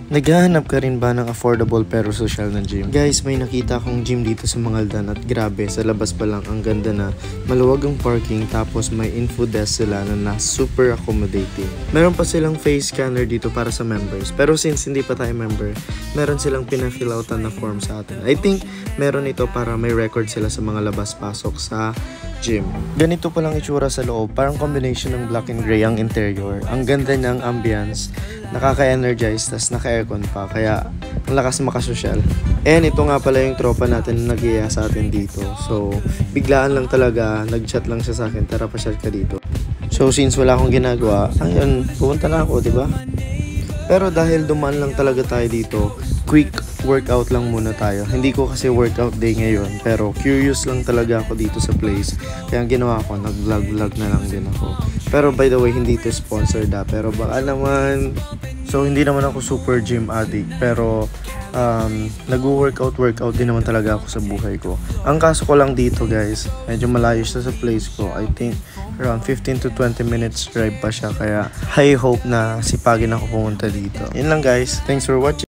Naghahanap ka rin ba ng affordable pero social na gym? Guys, may nakita akong gym dito sa Mangaldan at grabe, sa labas pa lang ang ganda na. Maluwag ang parking tapos may info desk sila na super accommodating. Meron pa silang face scanner dito para sa members. Pero since hindi pa tayo member, meron silang pina-fill outan na form sa atin. I think meron ito para may record sila sa mga labas-pasok sa gym. Ganito pa lang itsura sa loob, parang combination ng black and gray ang interior. Ang ganda niyang ambience, nakaka-energize, tas naka-aircon pa, kaya ang lakas makasosyal. And ito nga pala yung tropa natin na nag-iaya sa atin dito. So, biglaan lang talaga, nag-chat lang siya sa akin, tara pa ka dito. So, since wala akong ginagawa, ayun, pupunta na ako, diba? Pero dahil dumaan lang talaga tayo dito, quick workout lang muna tayo. Hindi ko kasi workout day ngayon, pero curious lang talaga ako dito sa place. Kaya ang ginawa ko, nag-vlog na lang din ako. Pero by the way, hindi ito sponsored pero baka naman. So hindi naman ako super gym addict, pero nag-workout din naman talaga ako sa buhay ko. Ang kaso ko lang dito guys, medyo malayo siya sa place ko. I think around 15 to 20 minutes drive pa siya, kaya I hope na sipagin ako pumunta dito. Yun lang guys, thanks for watching.